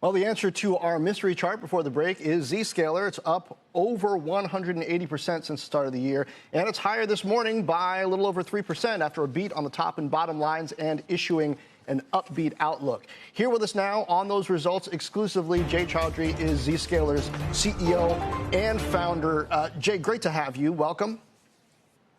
Well, the answer to our mystery chart before the break is Zscaler. It's up over 180% since the start of the year, and it's higher this morning by a little over 3% after a beat on the top and bottom lines and issuing an upbeat outlook. Here with us now on those results exclusively, Jay Chaudhry is Zscaler's CEO and founder. Jay, great to have you. Welcome.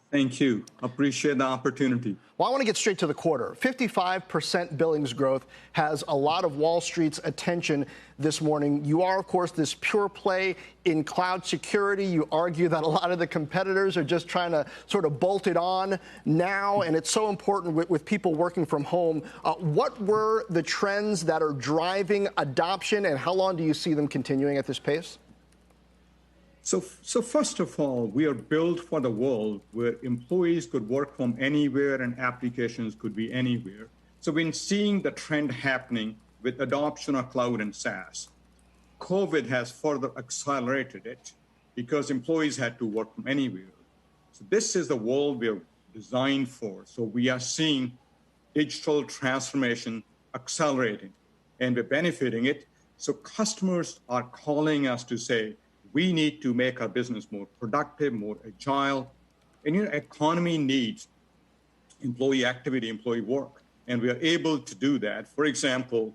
Thank you. Appreciate the opportunity. Well, I want to get straight to the quarter. 55% billings growth has a lot of Wall Street's attention this morning. You are, of course, this pure play in cloud security. You argue that a lot of the competitors are just trying to sort of bolt it on now, and it's so important with people working from home. What were the trends that are driving adoption, and how long do you see them continuing at this pace? So first of all, we are built for the world where employees could work from anywhere and applications could be anywhere. So we've been seeing the trend happening with adoption of cloud and SaaS. COVID has further accelerated it because employees had to work from anywhere. So this is the world we're designed for. So we are seeing digital transformation accelerating, and we're benefiting it. So customers are calling us to say, we need to make our business more productive, more agile. And economy needs employee activity, employee work. And we are able to do that. For example,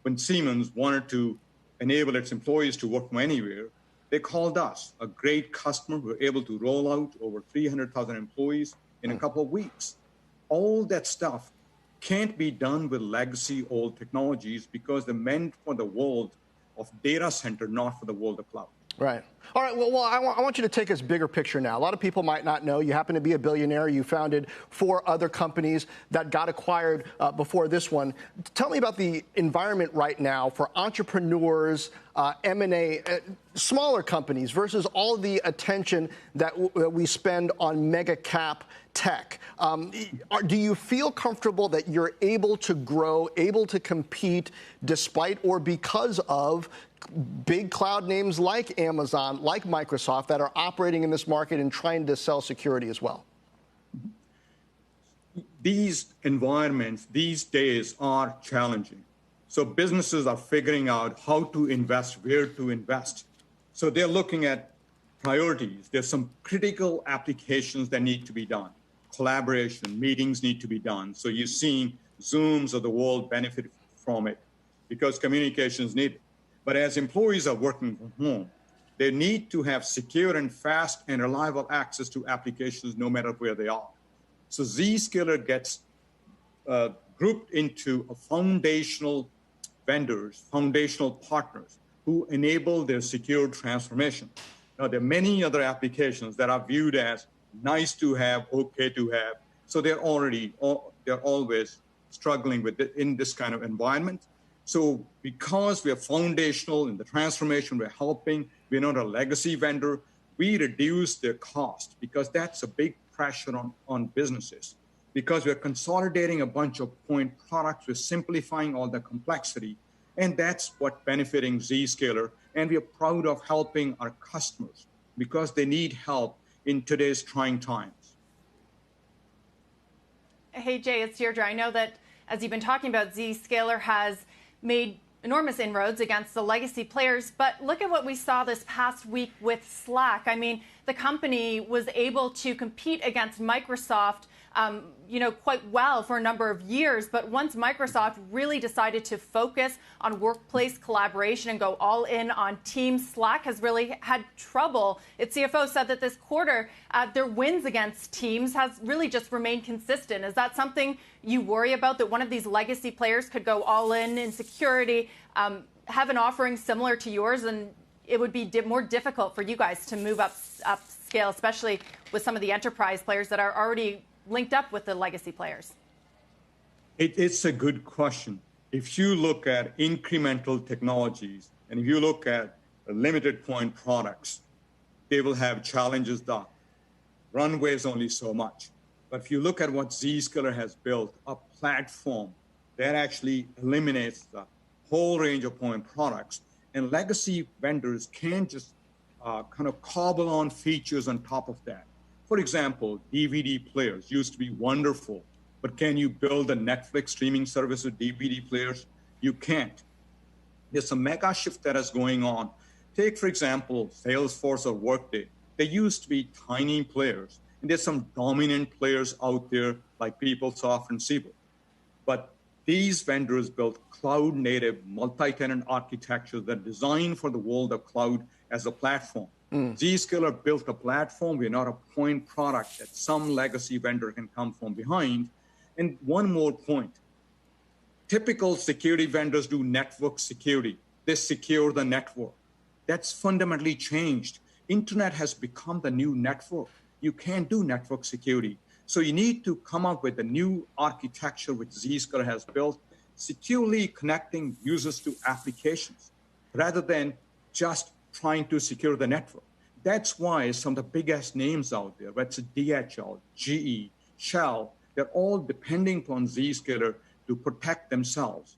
when Siemens wanted to enable its employees to work from anywhere, they called us, a great customer. We were able to roll out over 300,000 employees in a couple of weeks. All that stuff can't be done with legacy old technologies because they're meant for the world of data center, not for the world of cloud. Right. All right. Well, I want you to take us bigger picture now. A lot of people might not know you happen to be a billionaire. You founded 4 other companies that got acquired before this one. Tell me about the environment right now for entrepreneurs, M&A, smaller companies versus all of the attention that we spend on mega cap tech. Do you feel comfortable that you're able to grow, able to compete despite or because of big cloud names like Amazon, like Microsoft, that are operating in this market and trying to sell security as well? These environments these days are challenging. So businesses are figuring out how to invest, where to invest. So they're looking at priorities. There's some critical applications that need to be done. Collaboration, meetings need to be done. So you're seeing Zooms of the world benefit from it because communication is needed. But as employees are working from home, they need to have secure and fast and reliable access to applications no matter where they are. So Zscaler gets grouped into a foundational vendors, foundational partners who enable their secure transformation. Now, there are many other applications that are viewed as nice to have, okay to have. So they're always struggling with it in this kind of environment. So because we are foundational in the transformation, we're helping, we're not a legacy vendor, we reduce their cost because that's a big pressure on businesses. Because we're consolidating a bunch of point products, we're simplifying all the complexity, and that's what benefiting Zscaler. And we are proud of helping our customers because they need help in today's trying times. Hey, Jay, it's Deirdre. I know that as you've been talking about, Zscaler has made enormous inroads against the legacy players, but look at what we saw this past week with Slack. I mean, the company was able to compete against Microsoft, quite well for a number of years. But once Microsoft really decided to focus on workplace collaboration and go all in on Teams, Slack has really had trouble. Its CFO said that this quarter, their wins against Teams has really just remained consistent. Is that something you worry about, that one of these legacy players could go all in security, have an offering similar to yours, and it would be more difficult for you guys to move up scale, especially with some of the enterprise players that are already linked up with the legacy players? It's a good question. If you look at incremental technologies, and if you look at limited point products, they will have challenges. The runway is only so much. But if you look at what Zscaler has built, a platform that actually eliminates the whole range of point products, and legacy vendors can't just kind of cobble on features on top of that. For example, DVD players used to be wonderful, but can you build a Netflix streaming service with DVD players? You can't. There's a mega shift that is going on. Take, for example, Salesforce or Workday. They used to be tiny players, and there's some dominant players out there like PeopleSoft and Siebel. But these vendors built cloud-native, multi-tenant architectures that are designed for the world of cloud as a platform. Zscaler built a platform. We're not a point product that some legacy vendor can come from behind. And one more point. Typical security vendors do network security. They secure the network. That's fundamentally changed. Internet has become the new network. You can't do network security. So you need to come up with a new architecture which Zscaler has built, securely connecting users to applications rather than just trying to secure the network. That's why some of the biggest names out there, whether it's DHL, GE, Shell, they're all depending on Zscaler to protect themselves.